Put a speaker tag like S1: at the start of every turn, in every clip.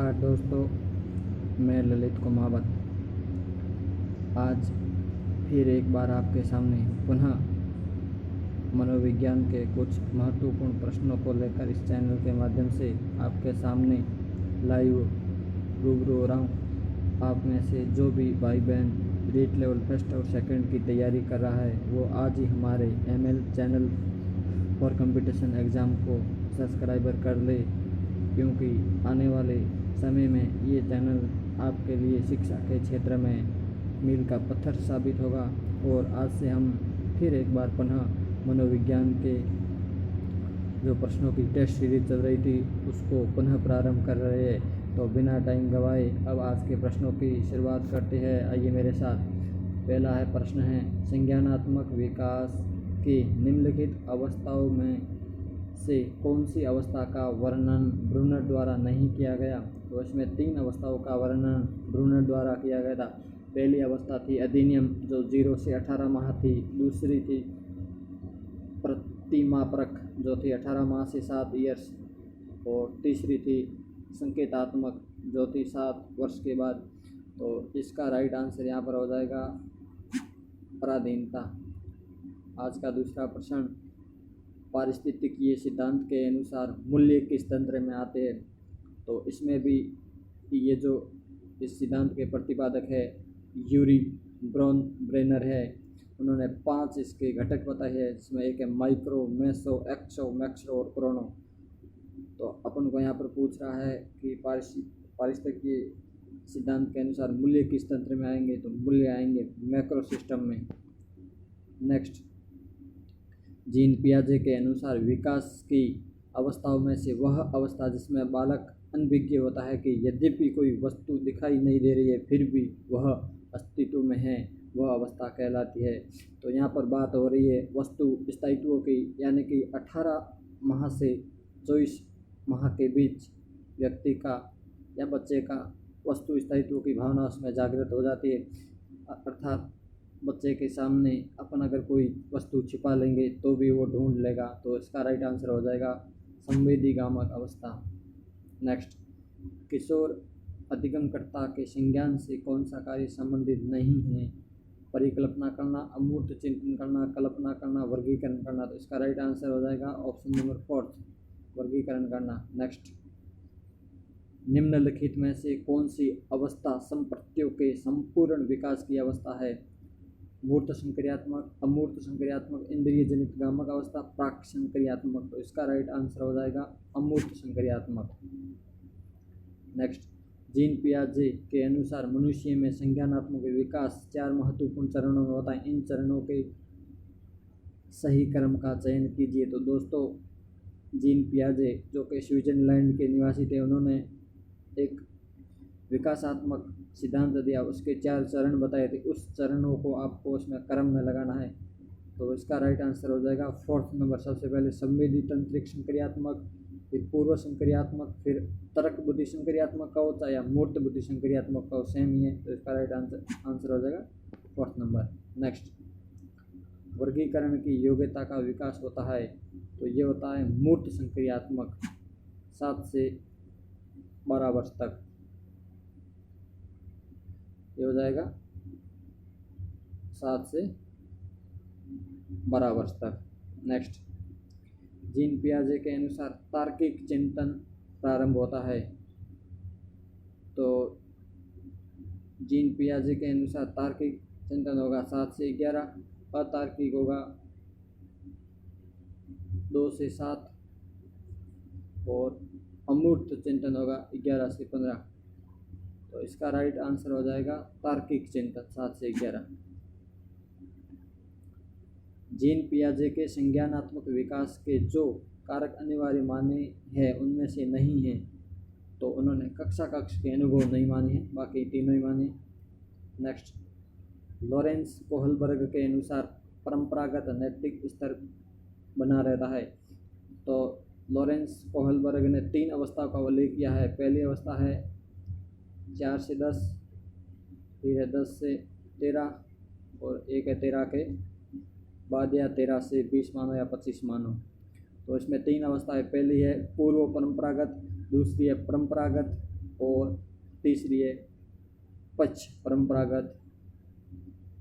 S1: नमस्कार दोस्तों, मैं ललित कुमावत आज फिर एक बार आपके सामने पुनः मनोविज्ञान के कुछ महत्वपूर्ण प्रश्नों को लेकर इस चैनल के माध्यम से आपके सामने लाइव रूबरू हो रहा हूँ। आप में से जो भी भाई बहन रीट लेवल फर्स्ट और सेकंड की तैयारी कर रहा है वो आज ही हमारे ML channel for competition exam को सब्सक्राइबर कर ले, क्योंकि आने वाले समय में ये चैनल आपके लिए शिक्षा के क्षेत्र में मील का पत्थर साबित होगा। और आज से हम फिर एक बार पुनः मनोविज्ञान के जो प्रश्नों की टेस्ट सीरीज चल रही थी उसको पुनः प्रारंभ कर रहे हैं। तो बिना टाइम गवाए अब आज के प्रश्नों की शुरुआत करते हैं। आइए मेरे साथ। पहला है प्रश्न है, संज्ञानात्मक विकास की निम्नलिखित अवस्थाओं में से कौन सी अवस्था का वर्णन ब्रूनर द्वारा नहीं किया गया। तो इसमें 3 अवस्थाओं का वर्णन ब्रूनर द्वारा किया गया था। पहली अवस्था थी अधिनियम जो 0 से 18 माह थी। दूसरी थी प्रतिमाप्रक जो थी 18 माह से 7 ईयर्स। और तीसरी थी संकेतात्मक जो थी 7 वर्ष के बाद। तो इसका राइट आंसर यहाँ पर हो जाएगा पराधीनता। आज का दूसरा प्रश्न, पारिस्थितिकीय सिद्धांत के अनुसार मूल्य किस तंत्र में आते हैं। तो इसमें भी ये जो इस सिद्धांत के प्रतिपादक है यूरी ब्रेनर है। उन्होंने 5 इसके घटक बताए हैं, जिसमें एक है माइक्रो, मेसो, एक्सो, मैक्रो और क्रोनो। तो अपन को यहाँ पर पूछ रहा है कि पारिस्थितिकीय सिद्धांत के अनुसार मूल्य किस तंत्र में आएंगे। तो मूल्य आएंगे मैक्रो सिस्टम में। नेक्स्ट, जीन पियाजे के अनुसार विकास की अवस्थाओं में से वह अवस्था जिसमें बालक अनभिज्ञ होता है कि यद्यपि कोई वस्तु दिखाई नहीं दे रही है फिर भी वह अस्तित्व में है, वह अवस्था कहलाती है। तो यहाँ पर बात हो रही है वस्तु स्थायित्व की, यानी कि 18 माह से 24 माह के बीच व्यक्ति का या बच्चे का वस्तु स्थायित्व की भावना उसमें जागृत हो जाती है। अर्थात बच्चे के सामने अपन अगर कोई वस्तु छिपा लेंगे तो भी वो ढूंढ लेगा। तो इसका राइट आंसर हो जाएगा संवेदीगामक अवस्था। नेक्स्ट, किशोर अधिगमकर्ता के संज्ञान से कौन सा कार्य संबंधित नहीं है। परिकल्पना करना, अमूर्त चिंतन करना, कल्पना करना, वर्गीकरण करना। तो इसका राइट आंसर हो जाएगा ऑप्शन नंबर 4, वर्गीकरण करना। नेक्स्ट, निम्नलिखित में से कौन सी अवस्था संप्रत्यों के संपूर्ण विकास की अवस्था है। मूर्त संक्रियात्मक, अमूर्त संक्रियात्मक, इंद्रिय जनित गामक अवस्था, प्राक संक्रियात्मक। तो इसका राइट आंसर हो जाएगा अमूर्त संक्रियात्मक। नेक्स्ट, जीन पियाजे के अनुसार मनुष्य में संज्ञानात्मक विकास 4 महत्वपूर्ण चरणों में होता है। इन चरणों के सही क्रम का चयन कीजिए। तो दोस्तों, जीन पियाजे जो कि स्विट्जरलैंड के निवासी थे, उन्होंने एक विकासात्मक सिद्धांत दिया, उसके 4 चरण बताए थे। उस चरणों को आपको उसमें क्रम में लगाना है। तो इसका राइट आंसर हो जाएगा 4th नंबर। सबसे पहले संवेदी तंत्रिक संक्रियात्मक, फिर पूर्व संक्रियात्मक, फिर तर्क बुद्धि संक्रियात्मक का होता है या मूर्त बुद्धि संक्रियात्मक का, सेम ही है। तो इसका राइट आंसर हो जाएगा 4th नंबर। नेक्स्ट, वर्गीकरण की योग्यता का विकास होता है। तो ये होता है मूर्त संक्रियात्मक 7 से 12 वर्ष तक। ये हो जाएगा 7 से 12 वर्ष तक। नेक्स्ट, जीन पियाजे के अनुसार तार्किक चिंतन प्रारंभ होता है। तो जीन पियाजे के अनुसार तार्किक चिंतन होगा 7 से 11, अतार्किक होगा 2 से 7 और अमूर्त चिंतन होगा 11 से 15। तो इसका राइट आंसर हो जाएगा तार्किक चिंतन 7 से 11। जीन पियाजे के संज्ञानात्मक विकास के जो कारक अनिवार्य माने हैं उनमें से नहीं है। तो उन्होंने कक्षा कक्ष के अनुभव नहीं माने हैं, बाकी तीनों ही माने। नेक्स्ट, लॉरेंस कोहलबर्ग के अनुसार परंपरागत नैतिक स्तर बना रहता है। तो लॉरेंस कोहलबर्ग ने 3 अवस्थाओं का उल्लेख किया है। पहली अवस्था है 4 से 10, फिर है 10 से 13 और एक है 13 के बाद या 13 से 20 मानो या 25 मानो। तो इसमें 3 अवस्थाएं, पहली है पूर्व परंपरागत, दूसरी है परंपरागत और तीसरी है पश्च परंपरागत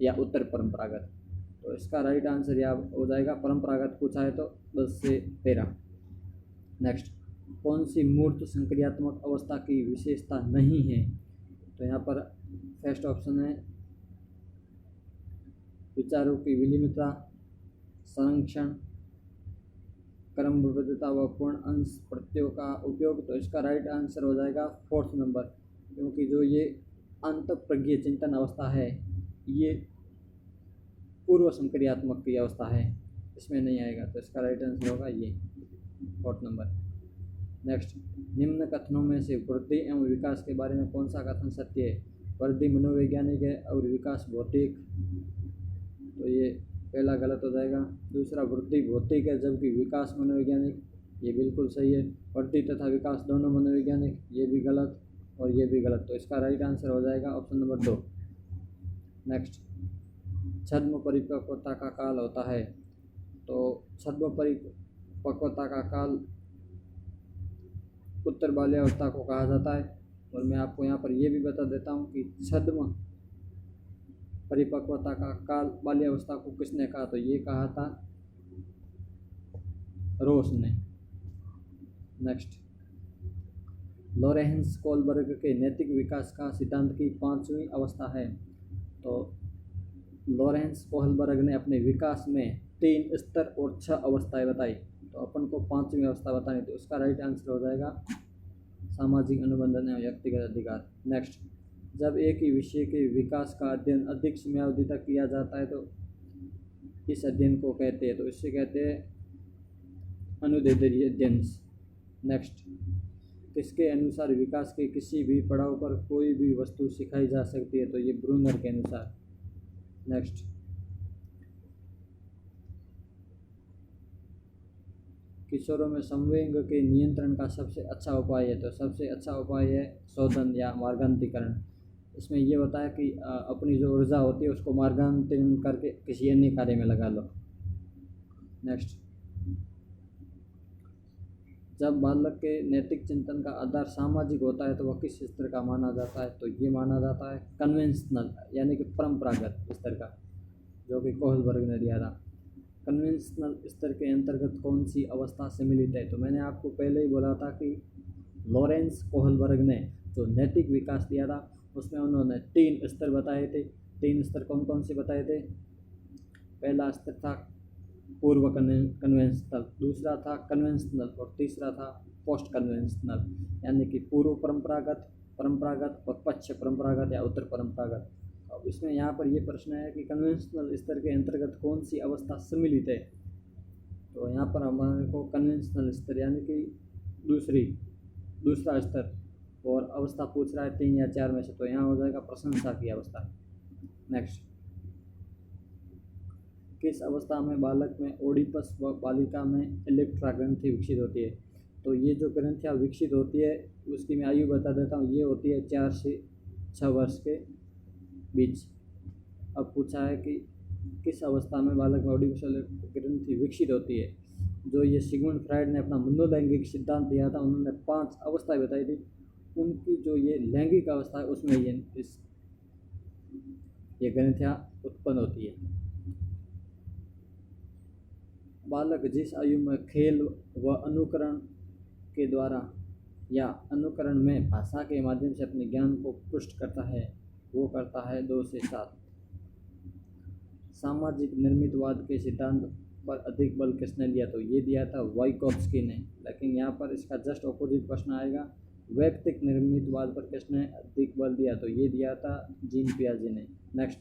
S1: या उत्तर परंपरागत। तो इसका राइट आंसर यहाँ हो जाएगा परंपरागत पूछा है तो 10 से 13। नेक्स्ट, कौन सी मूर्त संक्रियात्मक अवस्था की विशेषता नहीं है? तो यहाँ पर फर्स्ट ऑप्शन है विचारों की विलीनता, संरक्षण, क्रमबद्धता व पूर्ण अंश प्रत्ययों का उपयोग। तो इसका राइट आंसर हो जाएगा 4th नंबर, क्योंकि जो ये अंतःप्रज्ञ चिंतन अवस्था है ये पूर्व संक्रियात्मक की अवस्था है, इसमें नहीं आएगा। तो इसका राइट आंसर होगा ये 4th नंबर। नेक्स्ट, निम्न कथनों में से वृद्धि एवं विकास के बारे में कौन सा कथन सत्य है? वृद्धि मनोवैज्ञानिक है और विकास भौतिक। तो ये पहला गलत हो जाएगा। दूसरा, वृद्धि भौतिक है जबकि विकास मनोवैज्ञानिक, ये बिल्कुल सही है। वृद्धि तथा विकास दोनों मनोवैज्ञानिक, ये भी गलत और ये भी गलत। तो इसका राइट आंसर हो जाएगा ऑप्शन नंबर 2। नेक्स्ट, छद्म परिपक्वता का काल होता है। तो छद्म परिपक्वता का काल उत्तर बाल्यावस्था को कहा जाता है। और मैं आपको यहाँ पर ये भी बता देता हूँ कि छद्म परिपक्वता का काल बाल्यावस्था को किसने कहा? तो ये कहा था रोस ने। नेक्स्ट, लॉरेंस कोहलबर्ग के नैतिक विकास का सिद्धांत की 5वीं अवस्था है। तो लॉरेंस कोहलबर्ग ने अपने विकास में 3 स्तर और 6 अवस्थाएं बताई। तो अपन को 5वीं अवस्था बतानी, तो इसका राइट आंसर हो जाएगा सामाजिक अनुबंधन एवं व्यक्तिगत अधिकार। नेक्स्ट, जब एक ही विषय के विकास का अध्ययन अधिक समयावधि तक किया जाता है तो इस अध्ययन को कहते हैं, तो इससे कहते हैं अनुदैर्ध्य अध्ययन। नेक्स्ट, किसके अनुसार विकास के किसी भी पड़ाव पर कोई भी वस्तु सिखाई जा सकती है? तो ये ब्रूनर के अनुसार। नेक्स्ट, किशोरों में संवेग के नियंत्रण का सबसे अच्छा उपाय है। तो सबसे अच्छा उपाय है शोधन या मार्गांतरीकरण। इसमें ये होता है कि अपनी जो ऊर्जा होती है उसको मार्गांतरण करके किसी अन्य कार्य में लगा लो। नेक्स्ट, जब बालक के नैतिक चिंतन का आधार सामाजिक होता है तो वह किस स्तर का माना जाता है? तो ये माना जाता है कन्वेंशनल यानी कि परंपरागत स्तर का, जो कि कोहलबर्ग ने दिया था। कन्वेंशनल स्तर के अंतर्गत कौन सी अवस्था सम्मिलित है? तो मैंने आपको पहले ही बोला था कि लॉरेंस कोहलबर्ग ने जो नैतिक विकास दिया था उसमें उन्होंने 3 स्तर बताए थे। 3 स्तर कौन कौन से बताए थे? पहला स्तर था पूर्व कन्वेंशनल, दूसरा था कन्वेंशनल और तीसरा था पोस्ट कन्वेंशनल, यानी कि पूर्व परंपरागत, परंपरागत और पश्च परंपरागत या उत्तर परंपरागत। अब इसमें यहाँ पर ये प्रश्न है कि कन्वेंशनल स्तर के अंतर्गत कौन सी अवस्था सम्मिलित है? तो यहाँ पर हमारे को कन्वेंशनल स्तर यानी कि दूसरा स्तर और अवस्था पूछ रहा है 3 या 4 में से, तो यहाँ हो जाएगा प्रशंसा की अवस्था। नेक्स्ट, किस अवस्था में बालक में ओडिपस व बालिका में इलेक्ट्रा ग्रंथि विकसित होती है? तो ये जो ग्रंथियाँ विकसित होती है उसकी मैं आयु बता देता हूँ। ये होती है 4 से 6 वर्ष के बीच। अब पूछा है कि किस अवस्था में बालक में ओडिपस ग्रंथि विकसित होती है? जो ये सिगमंड फ्राइड ने अपना मनोलैंगिक सिद्धांत दिया था, उन्होंने 5 अवस्थाएं बताई थी। उनकी जो ये लैंगिक अवस्था है उसमें ये ग्रंथियाँ उत्पन्न होती है। बालक जिस आयु में खेल व अनुकरण के द्वारा या अनुकरण में भाषा के माध्यम से अपने ज्ञान को पुष्ट करता है वो करता है 2 से 7। सामाजिक निर्मितवाद के सिद्धांत पर अधिक बल किसने दिया? तो ये दिया था वाइकोव्स्की ने। लेकिन यहाँ पर इसका जस्ट ऑपोजिट प्रश्न आएगा, वैयक्तिक निर्मितवाद पर किसने अधिक बल दिया? तो ये दिया था जीन पियाजे ने। नेक्स्ट,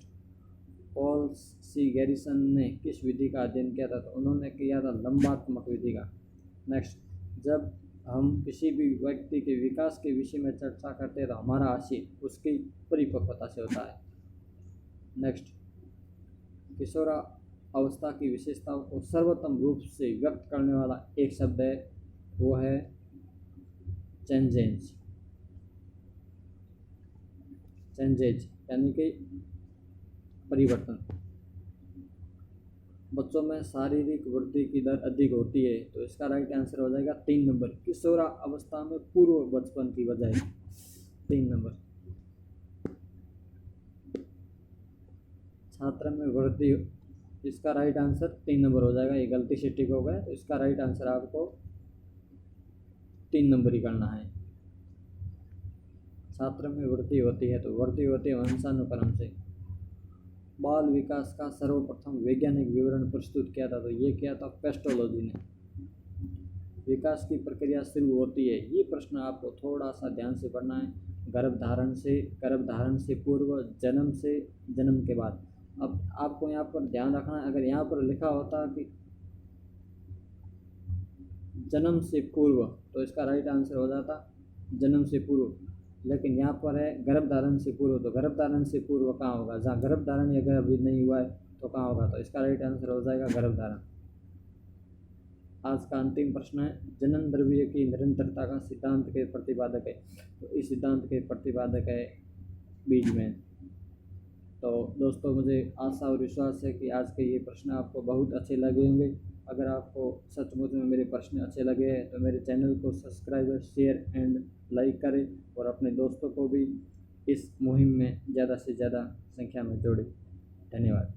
S1: पॉल सी गैरिसन ने किस विधि का अध्ययन किया था? तो उन्होंने किया था लंबात्मक विधि का। नेक्स्ट, जब हम किसी भी व्यक्ति के विकास के विषय में चर्चा करते हैं तो हमारा आशय उसकी परिपक्वता से होता है। नेक्स्ट, किशोर अवस्था की विशेषताओं को सर्वोत्तम रूप से व्यक्त करने वाला एक शब्द है, वो है चेंजेज यानी कि परिवर्तन। बच्चों में शारीरिक वृद्धि की दर अधिक होती है, तो इसका राइट आंसर हो जाएगा 3 नंबर, किशोर अवस्था में पूर्व बचपन की बजाय। 3 नंबर। छात्र में वृद्धि, इसका राइट आंसर 3 नंबर हो जाएगा। ये गलती से टिक हो गया, तो इसका राइट आंसर आपको 3 नंबर ही करना है। छात्र में वृद्धि होती है, तो वृद्धि होती है वंशानुक्रम से। बाल विकास का सर्वप्रथम वैज्ञानिक विवरण प्रस्तुत किया था, तो ये किया था पेस्टोलॉजी ने। विकास की प्रक्रिया शुरू होती है, ये प्रश्न आपको थोड़ा सा ध्यान से पढ़ना है। गर्भधारण से पूर्व, जन्म से, जन्म के बाद। अब आपको यहाँ पर ध्यान रखना है, अगर यहाँ पर लिखा होता कि जन्म से पूर्व, तो इसका राइट आंसर हो जाता जन्म से पूर्व। लेकिन यहाँ पर है गर्भधारण से पूर्व, तो गर्भधारण से पूर्व कहाँ होगा? जहाँ गर्भधारण अगर अभी नहीं हुआ है तो कहाँ होगा? तो इसका राइट आंसर हो जाएगा गर्भधारण। आज का अंतिम प्रश्न है, जनन द्रव्य की निरंतरता का सिद्धांत के प्रतिपादक है, तो इस सिद्धांत के प्रतिपादक है बीजमैन। तो दोस्तों, मुझे आशा और विश्वास है कि आज के ये प्रश्न आपको बहुत अच्छे लगे होंगे। अगर आपको सचमुच में मेरे प्रश्न अच्छे लगे हैं तो मेरे चैनल को सब्सक्राइब, शेयर एंड लाइक करें, और अपने दोस्तों को भी इस मुहिम में ज़्यादा से ज़्यादा संख्या में जोड़ें। धन्यवाद।